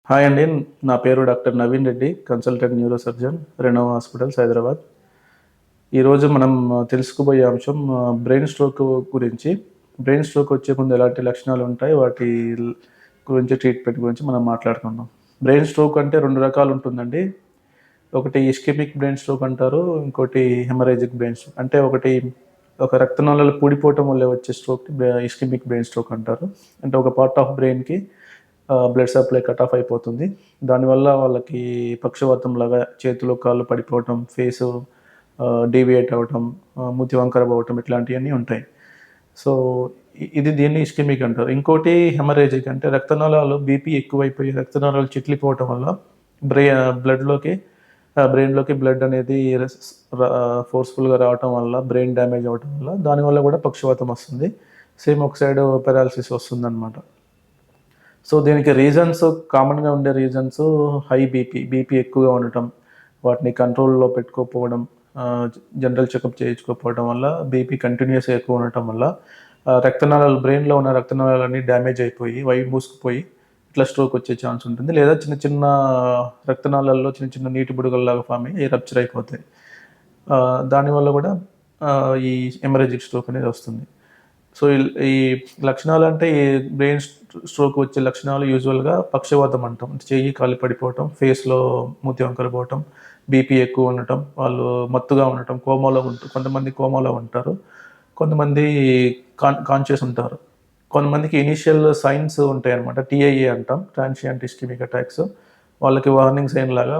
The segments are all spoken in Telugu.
హాయ్ అండి. నా పేరు doctor Naveen Reddy, consultant neuro surgeon, Renova hospitals, Hyderabad. ఈరోజు మనం తెలుసుకోబోయే అంశం బ్రెయిన్ స్ట్రోక్ గురించి. బ్రెయిన్ స్ట్రోక్ వచ్చే ముందు ఎలాంటి లక్షణాలు ఉంటాయి, వాటి గురించి ట్రీట్మెంట్ గురించి మనం మాట్లాడుకుందాం. బ్రెయిన్ స్ట్రోక్ అంటే 2 రకాలు ఉంటుందండి. ఒకటి ఇస్కెమిక్ బ్రెయిన్ స్ట్రోక్ అంటారు, ఇంకోటి హెమరేజిక్ బ్రెయిన్ స్ట్రోక్. అంటే ఒక రక్తనాళాలు పూడిపోవటం వల్ల వచ్చే స్ట్రోక్‌ని ఇస్కెమిక్ బ్రెయిన్ స్ట్రోక్ అంటారు. అంటే ఒక పార్ట్ ఆఫ్ బ్రెయిన్‌కి బ్లడ్ సప్లై కట్ ఆఫ్ అయిపోతుంది. దానివల్ల వాళ్ళకి పక్షవాతం లాగా చేతులు, కాళ్ళు పడిపోవటం, ఫేసు డీవియేట్ అవ్వటం, మూతి వంకర పోవటం ఇట్లాంటియన్నీ ఉంటాయి. సో, దీన్ని ఇస్కెమిక్ అంటారు. ఇంకోటి హెమరేజిక్ అంటే రక్తనాళాలు బీపీ ఎక్కువైపోయి రక్తనాళాలు చిట్లిపోవటం వల్ల బ్రె బ్లడ్‌లోకి బ్రెయిన్‌లోకి బ్లడ్ అనేది ఫోర్స్‌ఫుల్‌గా రావటం వల్ల బ్రెయిన్ డ్యామేజ్ అవ్వటం వల్ల దానివల్ల కూడా పక్షవాతం వస్తుంది. సేమ్ ఒక సైడ్ పారాలిసిస్ వస్తుందనమాట. సో, దీనికి రీజన్స్ కామన్‌గా ఉండే రీజన్స్ హై బీపీ ఎక్కువగా ఉండటం, వాటిని కంట్రోల్‌లో పెట్టుకోకపోవడం, జనరల్ చెకప్ చేయించుకోకపోవడం వల్ల, బీపీ కంటిన్యూయస్‌గా ఎక్కువ ఉండటం వల్ల రక్తనాళాలు బ్రెయిన్‌లో ఉన్న రక్తనాళాలన్నీ డ్యామేజ్ అయిపోయి, మూసుకుపోయి ఇట్లా స్ట్రోక్ వచ్చే ఛాన్స్ ఉంటుంది. లేదా చిన్న చిన్న రక్తనాళాల్లో చిన్న చిన్న నీటి బుడగల్లాగా ఫార్మ్ అయ్యి రప్చర్ అయిపోతాయి. దానివల్ల కూడా ఈ హెమరేజిక్ స్ట్రోక్ అనేది వస్తుంది. సో, ఈ లక్షణాలంటే ఈ బ్రెయిన్ స్ట్రోక్ వచ్చే లక్షణాలు యూజువల్‌గా పక్షవాతం అంటాం. చెయ్యి, కాలు పడిపోవటం, ఫేస్‌లో మూతి వంకర పోవటం, బీపీ ఎక్కువ ఉండటం, వాళ్ళు మత్తుగా ఉండటం, కొంతమంది కోమాలో ఉంటారు. కొంతమంది కాన్షియస్ ఉంటారు. కొంతమందికి ఇనీషియల్ సైన్స్ ఉంటాయన్నమాట. టీఐఏ అంటాం, ట్రాన్సియంట్ ఇస్కెమిక్ అటాక్స్. వాళ్ళకి వార్నింగ్ సైన్ లాగా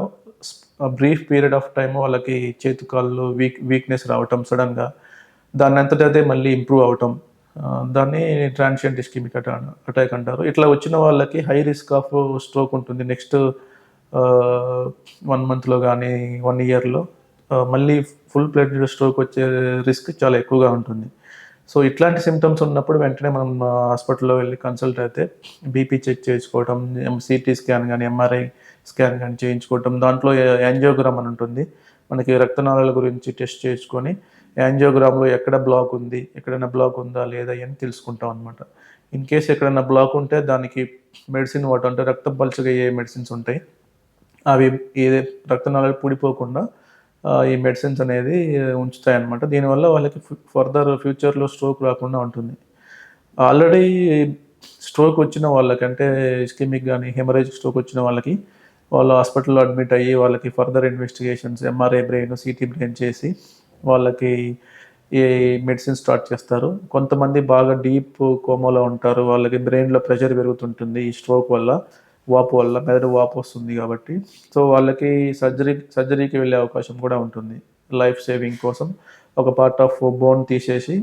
బ్రీఫ్ పీరియడ్ ఆఫ్ టైమ్ వాళ్ళకి చేతి, కాళ్ళు వీక్‌నెస్ రావటం సడెన్‌గా. దానంతట అదే మళ్ళీ ఇంప్రూవ్ అవ్వటం. దాన్ని ట్రాన్సియంట్ ఇస్కెమిక్ అటాక్ అంటారు. ఇట్లా వచ్చిన వాళ్ళకి హై రిస్క్ ఆఫ్ స్ట్రోక్ ఉంటుంది. నెక్స్ట్ 1 మంత్‌లో గానీ, 1 ఇయర్‌లో మళ్ళీ ఫుల్ ఫ్లెడ్జ్డ్ స్ట్రోక్ వచ్చే రిస్క్ చాలా ఎక్కువగా ఉంటుంది. సో, ఇట్లాంటి సింప్టమ్స్ ఉన్నప్పుడు వెంటనే మనం హాస్పిటల్‌లో వెళ్లి కన్సల్ట్ అయితే బీపీ చెక్ చేయించుకోవటం, సీటీ స్కాన్ గానీ, ఎంఆర్ఐ స్కాన్ గానీ చేయించుకోవటం. దాంట్లో యాంజియోగ్రామ్ అని ఉంటుంది. మనకి రక్తనాళాల గురించి టెస్ట్ చేసుకొని యాంజియోగ్రామ్‌లో ఎక్కడ బ్లాక్ ఉంది, ఎక్కడైనా బ్లాక్ ఉందా లేదా అని తెలుసుకుంటాం అనమాట. ఇన్ కేస్ ఎక్కడైనా బ్లాక్ ఉంటే దానికి మెడిసిన్ వాడటం, అంటే రక్తం పలుచగా అయ్యే మెడిసిన్స్ ఉంటాయి. అవి ఏది రక్తనాళాలు పూడిపోకుండా ఈ మెడిసిన్స్ అనేది ఉంచుతాయన్నమాట. దీనివల్ల వాళ్ళకి ఫర్దర్ ఫ్యూచర్‌లో స్ట్రోక్ రాకుండా ఉంటుంది. ఆల్రెడీ స్ట్రోక్ వచ్చిన వాళ్ళకి, అంటే ఇస్కెమిక్ గానీ, హెమరేజిక్ స్ట్రోక్ వచ్చిన వాళ్ళకి, వాళ్ళు హాస్పిటల్‌లో అడ్మిట్ అయ్యి వాళ్ళకి further investigations, MRI brain, CT brain చేసి వాళ్ళకి ఈ మెడిసిన్ స్టార్ట్ చేస్తారు. కొంతమంది బాగా డీప్ కోమాలో ఉంటారు. వాళ్ళకి బ్రెయిన్‌లో ప్రెషర్ పెరుగుతుంటుంది ఈ స్ట్రోక్ వల్ల, వాపు వల్ల. మెదడు వాపు వస్తుంది కాబట్టి. సో, వాళ్ళకి సర్జరీకి వెళ్ళే అవకాశం కూడా ఉంటుంది. లైఫ్ సేవింగ్ కోసం ఒక పార్ట్ ఆఫ్ బోన్ తీసేసి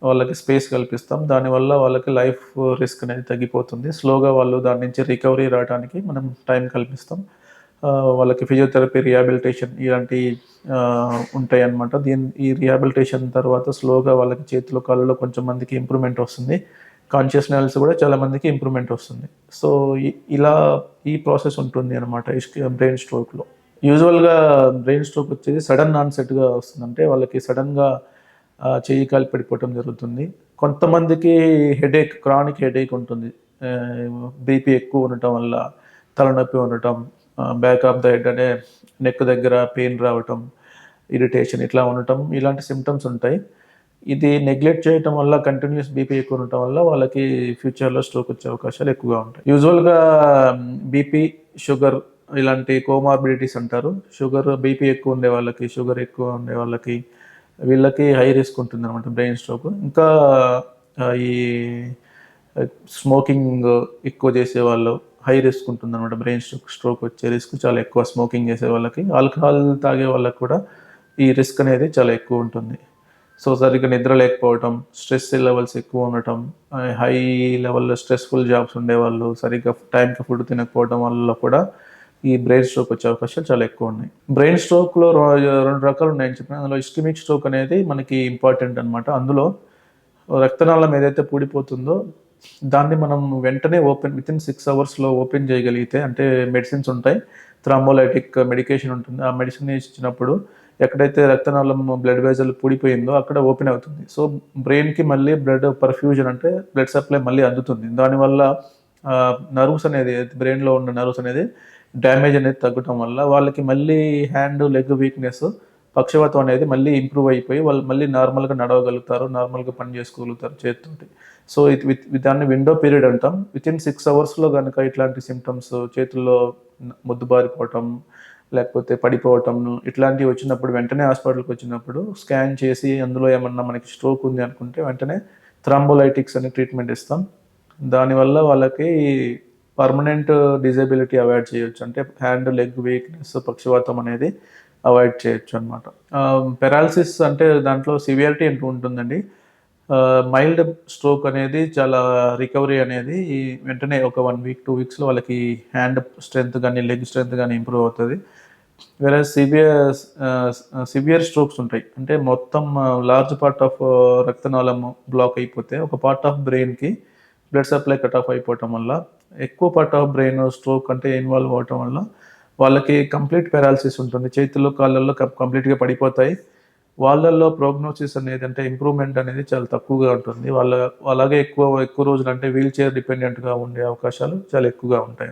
వాళ్ళకి స్పేస్ కల్పిస్తాం. దానివల్ల వాళ్ళకి లైఫ్ రిస్క్ అనేది తగ్గిపోతుంది. స్లోగా వాళ్ళు దాని నుంచి రికవరీ రావడానికి మనం టైం కల్పిస్తాం. వాళ్ళకి ఫిజియోథెరపీ, రిహాబిలిటేషన్ ఇలాంటివి ఉంటాయన్నమాట. ఈ రిహాబిలిటేషన్ తర్వాత స్లోగా వాళ్ళకి చేతిలో, కాళ్ళలో కొంచెం మందికి ఇంప్రూవ్‌మెంట్ వస్తుంది. కాన్షియస్ లెవెల్స్ కూడా చాలా మందికి ఇంప్రూవ్‌మెంట్ వస్తుంది. సో, ఇలా ఈ ప్రాసెస్ ఉంటుంది అనమాట బ్రెయిన్ స్ట్రోక్‌లో. యూజువల్‌గా బ్రెయిన్ స్ట్రోక్ వచ్చేది సడన్ ఆన్‌సెట్‌గా వస్తుంది. అంటే వాళ్ళకి సడన్‌గా చెయ్యి, కాలు పడిపోవటం జరుగుతుంది. కొంతమందికి క్రానిక్ హెడేక్ ఉంటుంది. బీపీ ఎక్కువ ఉండటం వల్ల తలనొప్పి ఉండటం, బ్యాక్ ఆఫ్ ద హెడ్ అంటే నెక్ దగ్గర పెయిన్ రావటం, ఇరిటేషన్ ఇట్లా ఉండటం, ఇలాంటి సింప్టమ్స్ ఉంటాయి. ఇది నెగ్లెక్ట్ చేయటం వల్ల, కంటిన్యూయస్ బీపీ ఎక్కువ ఉండటం వల్ల వాళ్ళకి ఫ్యూచర్‌లో స్ట్రోక్ వచ్చే అవకాశాలు ఎక్కువగా ఉంటాయి. యూజువల్‌గా బీపీ, షుగర్ ఇలాంటి కోమార్బిడిటీస్ అంటారు. బీపీ ఎక్కువ ఉండే వాళ్ళకి, షుగర్ ఎక్కువ ఉండే వాళ్ళకి, వీళ్ళకి హై రిస్క్ ఉంటుందన్నమాట బ్రెయిన్ స్ట్రోక్. ఇంకా ఈ స్మోకింగ్ ఎక్కువ చేసేవాళ్ళు హై రిస్క్ ఉంటుందన్నమాట. బ్రెయిన్ స్ట్రోక్ వచ్చే రిస్క్ చాలా ఎక్కువ స్మోకింగ్ చేసే వాళ్ళకి. ఆల్కహాల్ తాగే వాళ్ళకి కూడా ఈ రిస్క్ అనేది చాలా ఎక్కువ ఉంటుంది. సో, సరిగ్గా నిద్ర లేకపోవటం, స్ట్రెస్ లెవెల్స్ ఎక్కువ ఉండటం, హై లెవెల్‌లో స్ట్రెస్‌ఫుల్ జాబ్స్ ఉండేవాళ్ళు, సరిగ్గా టైంకి ఫుడ్ తినకపోవడం వల్ల కూడా ఈ బ్రెయిన్ స్ట్రోక్ వచ్చే అవకాశాలు చాలా ఎక్కువ ఉన్నాయి. బ్రెయిన్ స్ట్రోక్‌లో 2 రకాలు ఉన్నాయని చెప్పాను. అందులో ఇస్కెమిక్ స్ట్రోక్ అనేది మనకి ఇంపార్టెంట్ అనమాట. అందులో రక్తనాళం ఏదైతే పూడిపోతుందో దాన్ని మనం వెంటనే వితిన్ 6 అవర్స్‌లో ఓపెన్ చేయగలిగితే, అంటే మెడిసిన్స్ ఉంటాయి. థ్రాంబోలైటిక్ మెడికేషన్ ఉంటుంది. ఆ మెడిసిన్ ఇచ్చినప్పుడు ఎక్కడైతే రక్తనాళం బ్లడ్ వెసల్ పూడిపోయిందో అక్కడ ఓపెన్ అవుతుంది. సో, బ్రెయిన్‌కి మళ్ళీ బ్లడ్ పర్ఫ్యూజన్, అంటే బ్లడ్ సప్లై మళ్ళీ అందుతుంది. దానివల్ల నర్వ్స్ అనేది బ్రెయిన్లో ఉన్న నర్వ్స్ అనేది డ్యామేజ్ అనేది తగ్గటం వల్ల వాళ్ళకి మళ్ళీ హ్యాండ్ లెగ్ వీక్నెస్ పక్షవాతం అనేది మళ్ళీ ఇంప్రూవ్ అయిపోయి వాళ్ళు మళ్ళీ నార్మల్గా నడవగలుగుతారు, నార్మల్గా పని చేసుకోగలుగుతారు చేతితోటి. సో ఇది దాన్ని విండో పీరియడ్ అంటాం. వితిన్ 6 అవర్స్లో కనుక ఇట్లాంటి సిమ్టమ్స్ చేతుల్లో మొద్దుబారిపోవటం, లేకపోతే పడిపోవటం ఇట్లాంటివి వచ్చినప్పుడు వెంటనే హాస్పిటల్కి వచ్చినప్పుడు స్కాన్ చేసి అందులో ఏమన్నా మనకి స్ట్రోక్ ఉంది అనుకుంటే వెంటనే థ్రాంబోలైటిక్స్ అనే ట్రీట్మెంట్ ఇస్తాం. దానివల్ల వాళ్ళకి పర్మనెంట్ డిజేబిలిటీ అవాయిడ్ చేయొచ్చు. అంటే హ్యాండ్ లెగ్ వీక్నెస్ పక్షవాతం అనేది అవాయిడ్ చేయొచ్చు అనమాట. పెరాలసిస్ అంటే దాంట్లో సివియారిటీ అంటూ ఉంటుందండి. మైల్డ్ స్ట్రోక్ అనేది చాలా రికవరీ అనేది వెంటనే ఒక 1 వీక్ 2 వీక్స్లో వాళ్ళకి హ్యాండ్ స్ట్రెంత్ కానీ లెగ్ స్ట్రెంత్ కానీ ఇంప్రూవ్ అవుతుంది. వేరే సివియర్ స్ట్రోక్స్ ఉంటాయి. అంటే మొత్తం లార్జ్ పార్ట్ ఆఫ్ రక్తనాళము బ్లాక్ అయిపోతే ఒక పార్ట్ ఆఫ్ బ్రెయిన్కి బ్లడ్ సప్లై కట్ ఆఫ్ అయిపోవటం వల్ల ఎక్కువ పార్ట్ ఆఫ్ బ్రెయిన్ స్ట్రోక్ అంటే ఇన్వాల్వ్ అవటం వల్ల వాళ్ళకి కంప్లీట్ పెరాలసిస్ ఉంటుంది. చేతుల్లో కాళ్ళల్లో కంప్లీట్గా పడిపోతాయి. వాళ్ళల్లో ప్రోగ్నోసిస్ అనేది అంటే ఇంప్రూవ్మెంట్ అనేది చాలా తక్కువగా ఉంటుంది. అలాగే ఎక్కువ రోజులు అంటే వీల్ చైర్ డిపెండెంట్గా ఉండే అవకాశాలు చాలా ఎక్కువగా ఉంటాయి.